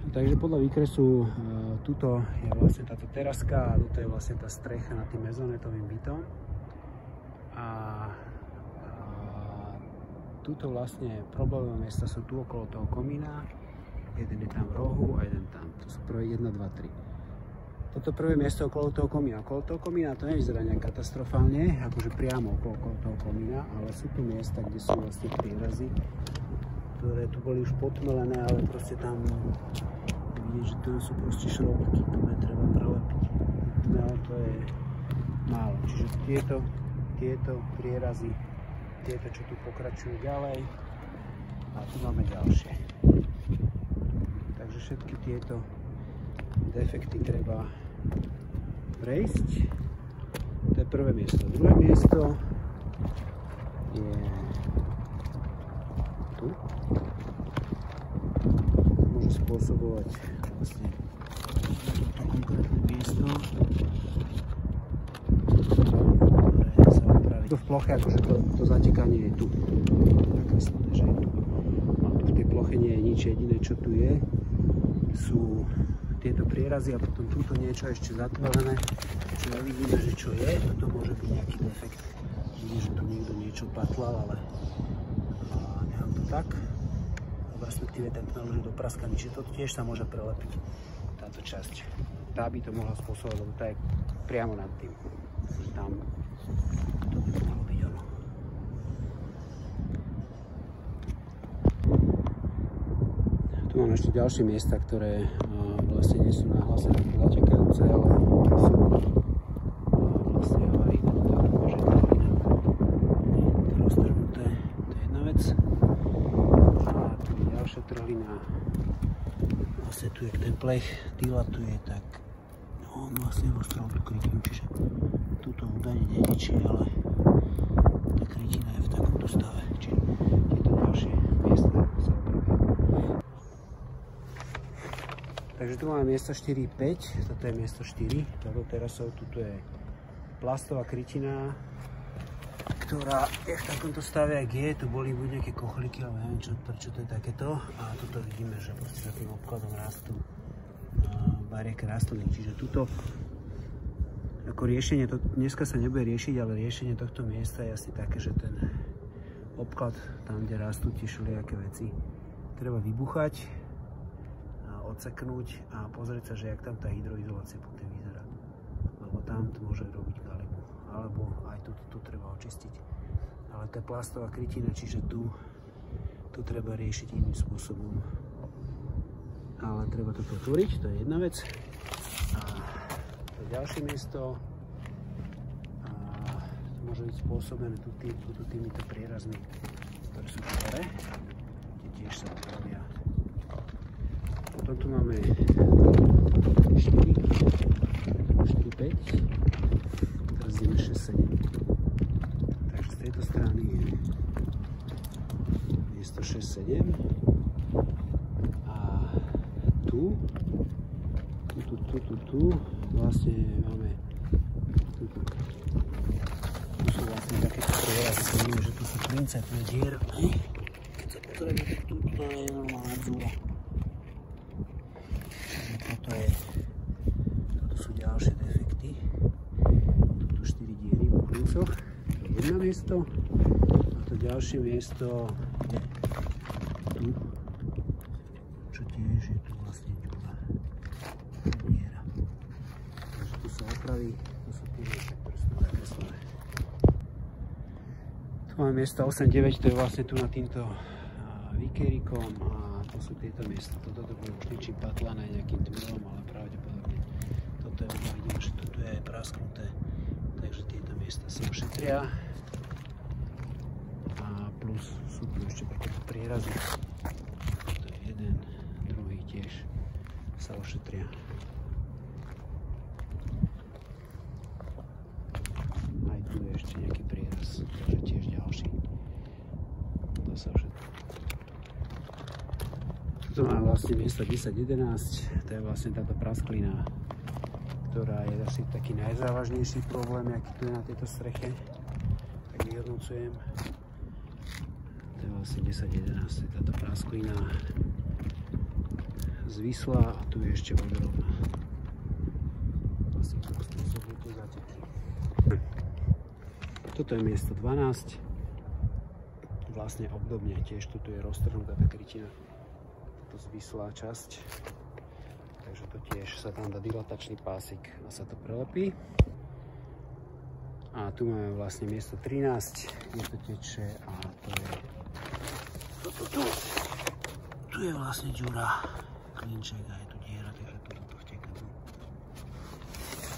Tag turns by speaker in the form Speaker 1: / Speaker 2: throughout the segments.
Speaker 1: Takže podľa výkresu tuto je vlastne táto teraska a tuto je vlastne tá strecha nad tým mezonetovým bytom. A tuto vlastne problémové miesta sú tu okolo toho komína. Jeden je tam v rohu a jeden tam. To sú prvé 1, 2, 3. Toto prvé miesto okolo toho komína. Okolo toho komína to nevyzerá nejak katastrofálne, akože priamo okolo toho komína, ale sú tu miesta, kde sú vlastne prierazy, ktoré tu boli už potmelené, ale proste tam vidieť, že tam sú proste šrobky, tu je treba prelepiť. No to je málo. Čiže tieto prierazy, tieto, čo tu pokračujú ďalej, a tu máme ďalšie. Takže všetky tieto defekty treba prejsť. To je prvé miesto. Druhé miesto je tu. Môže spôsobovať vlastne toto konkrétne miesto, ktoré sa opraví. Tu v ploche, akože to zatekanie je tu. Nakreslené, že je tu. A tu v tej ploche nie je nič, jediné čo tu je, sú tieto prierazy a potom túto niečo ešte zatvorené, čo nevidíme, že čo je. Toto môže byť nejaký defekt. Vidím, že tu niekto niečo patlal, ale nechám to tak. V respektíve ten tmel už je dopraskaný, čiže to tiež sa môže prelepiť, táto časť. Tá by to mohla spôsobovať, lebo tá je priamo nad tým. Tam to by mohlo byť ono. Tu mám ešte ďalšie miesta, ktoré vlastne nie sú nahlásené ako zatekajúce, ale sú vlastne avarijné. Takže to je roztrhnuté, to je jedna vec. A tu je ďalšia trhlina. Vlastne tu, jak ten plech dilatuje, tak on vlastne roztrhol tú krytinu, čiže túto údajne neničí, ale tá krytina je v takomto stave. Čiže tieto ďalšie miesta sa opravia. Takže tu máme miesto 4, 5, toto je miesto 4, toto terasov, tuto je plastová krytina, ktorá je v takomto stave, ak je, tu boli buď nejaké kochliky, ale neviem prečo to je takéto, a tuto vidíme, že proste za tým obkladom rastú bariéry rastliny, čiže tuto ako riešenie, to dneska sa nebude riešiť, ale riešenie tohto miesta je asi také, že ten obklad tam, kde rastú tie všelijaké veci, treba vybuchať, odseknúť a pozrieť sa, že jak tam tá hydroizolácia potom vyzerá. Lebo tam to môže robiť galibu. Alebo aj tu treba očistiť. Ale tá plastová krytina, čiže tu treba riešiť iným spôsobom. Ale treba toto otvoriť, to je jedna vec. A to je ďalšie miesto. A to môže byť spôsobené týmito prierazmi, ktoré sú tu hore, kde tiež sa opravia. Potom tu máme 4, 5, teraz ideme 6, 7. Takže z tejto strany je miesto 6, 7. A tu vlastne máme tu sú vlastne takéto prierazy, vidíme, že tu sú princetné dier. Keď sa pozrieme, tak tu je normálna dzúra. Toto sú ďalšie defekty. Tu 4 diery v klincoch. To je jedno miesto. A to ďalšie miesto je tu. Čo tiež je tu vlastne ďura. Diera. Takže tu sa opraví. To sú tie miesta, ktoré sú nakreslené. Tu máme miesto 8, 9. To je vlastne tu nad týmto výkerikom. To sú tieto miesta. Toto bolo už ničím patlané nejakým tmilom, ale pravdepodobne toto je, vidíme, že toto je aj prasknuté, takže tieto miesta sa ošetria. A plus sú tu ešte takéto prierazy. To je jeden, druhý tiež sa ošetria. Aj tu je ešte nejaký prieraz, takže tiež ďalší. To sa ošetria. Tu máme vlastne miesto 10, 11, to je vlastne táto prasklina, ktorá je asi taký najzávažnejší problém, aký tu je na tejto streche, tak vyhodnocujem. To je vlastne 10, 11, to je táto prasklina, zvislá a tu je ešte vodorovná. Asi tak spôsobujú tie záteky. Toto je miesto 12. Vlastne obdobne tiež tu je roztrhnutá tá krytina. To zvislá časť. Takže to tiež sa tam dá dilatačný pásik a sa to prelepí. A tu máme vlastne miesto 13, kde to teče a to je toto. Tu je vlastne ďura, klinček a je tu diera, takže toto vteká tu.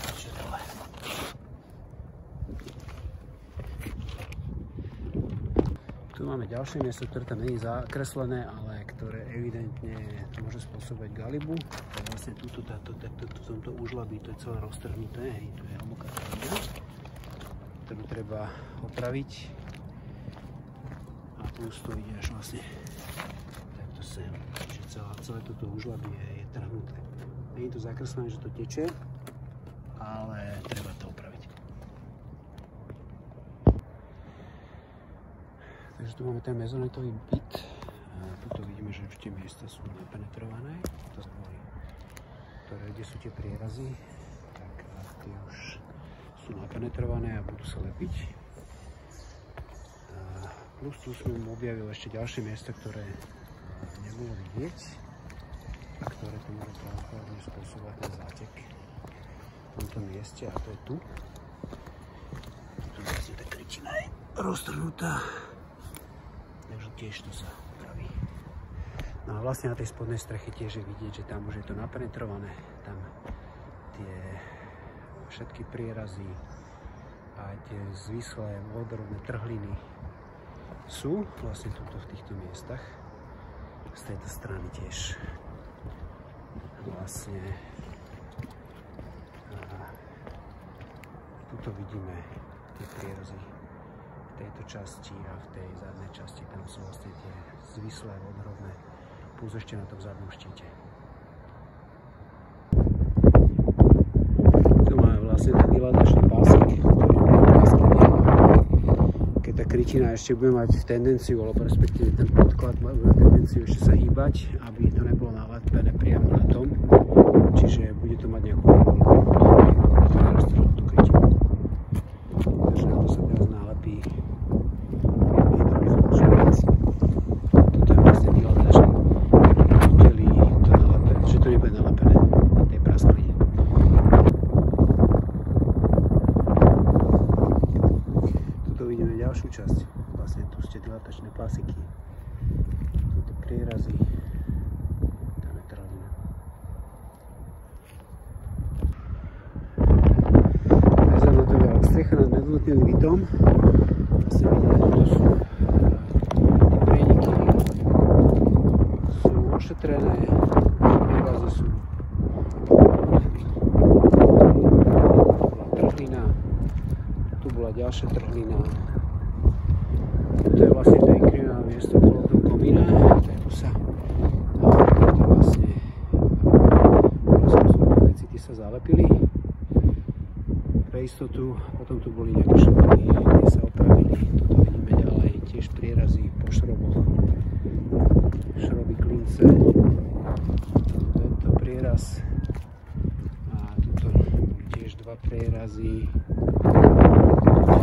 Speaker 1: Teče dole. Tu máme ďalšie miesto, ktoré tam nie je zakreslené, ale ktoré evidentne môže spôsobiť galibu. To je vlastne túto, v tomto úžlabí, to je celé roztrhnuté, hej, tu je hlboká trhlina, ktorú treba opraviť. A plus to ide až vlastne takto sem. Čiže celé toto úžlabie je trhnuté. Nie je to zakreslené, že to teče, ale treba to opraviť. Takže tu máme ten mezonetový byt. Tuto vidíme, že už tie miesta sú napenetrované. To boli, kde sú tie prierazy, tak tie už sú napenetrované a budú sa lepiť. Plus tu som objavil ešte ďalšie miesta, ktoré nebolo vidieť a ktoré to môže pravdepodobne spôsobovať ten zátek v tomto mieste, a to je tu. Tu vlastne tá krytina je roztrhnutá. Takže tiež to sa opraví. No a vlastne na tej spodnej streche tiež je vidieť, že tam už je to napenetrované. Tam tie všetky prierazy a tie zvislé vodorovné trhliny sú vlastne tuto v týchto miestach. Z tejto strany tiež vlastne tuto vidíme tie prierazy v tejto časti a v tej zadnej časti. Tam sú vlastne tie zvislé vodorovné plus ešte na tom zadnom štíte. Tu máme vlastne ten dilatačný pásik, keď tá krytina ešte bude mať tendenciu, alebo respektíve ten podklad má tendenciu ešte sa hýbať, aby to nebolo nalepené priamo na tom, čiže bude to mať nejakú tú krytinu. Takže na to sa teraz nalepí hydroizolačný. Toto je vlastne dilatačný, oddelí to nalepené, že to nebude nalepené na tej praskline. Tuto vidíme ďalšiu časť, vlastne tu ste dilatačné pásiky, tuto prierazy, tam je trhlina. Strecha nad mezonetovým bytom. Vlastne vidíme, že to sú tie prieniky, sú ošetrené, prierazy sú trhlina, tu bola ďalšia trhlina, to je vlastne to inklinované miesto okolo toho komína, tu sa to vlastne veci tie sa zalepili pre istotu. Potom tu boli nejaké šroby, tie sa opravili. Toto vidíme ďalej, tiež prierazy po šroboch, šroby, klince, tento prieraz a tuto tiež dva prierazy,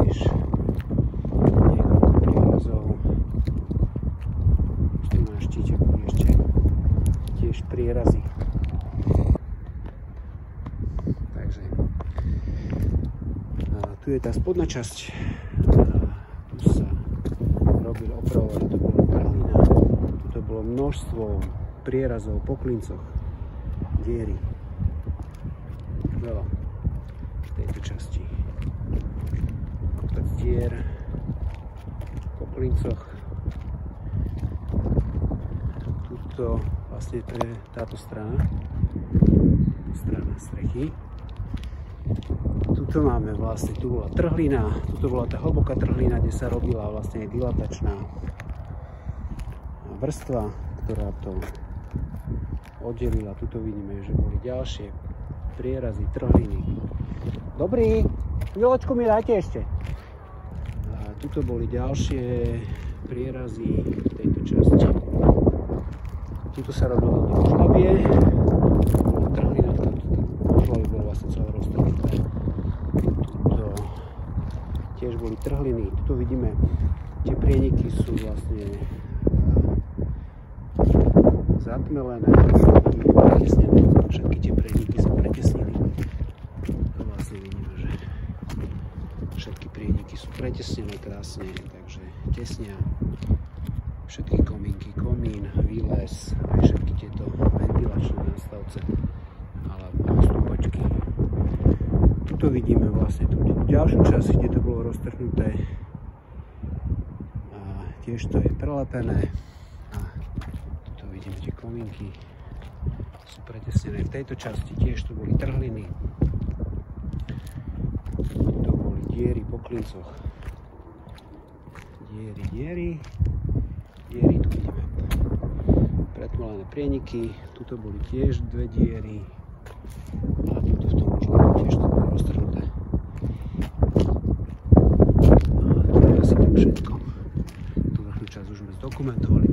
Speaker 1: tiež niekoľko prierazov. Tu na štíte boli ešte tiež prierazy. Takže tu je tá spodná časť, tu sa robil opravovať, tu bola trhlina, tu bolo množstvo prierazov po klincoch, diery, veľa v tejto časti, kopec dier po klincoch, tuto vlastne to je táto strana strechy. Tuto máme vlastne, tu bola trhlina, tuto bola tá hlboká trhlina, kde sa robila vlastne dilatačná vrstva, ktorá to oddelila. Tuto vidíme, že boli ďalšie prierazy, trhliny. Dobrý, chvíľočku mi dajte ešte. A tuto boli ďalšie prierazy v tejto časti. Tuto sa robilo do žlabie, bolo trhlina, v žlabie bolo vlastne celé roztrhnuté. Tuto tiež boli trhliny, tuto vidíme, tie prieniky sú vlastne zatmelené, pretesnené, všetky tie prieniky sú pretesnené. To vlastne vidíme, že všetky prieniky sú pretesnené krásne, takže tesnia všetky komínky, komín, výles, aj všetky tieto ventilačné nástavce alebo stúpačky. Tuto vidíme vlastne tú ďalšiu časť, kde to bolo roztrhnuté. A tiež to je prelepené. A tuto vidíme tie komínky, sú pretesnené. V tejto časti tiež tu boli trhliny. Tu boli diery po klincoch. Diery, tu vidíme pretmelené prieniky, tuto boli tiež dve diery a tuto v tom žlabu tiež to bolo roztrhnuté. A to je asi tak všetko. Tú vrchnú časť už sme zdokumentovali.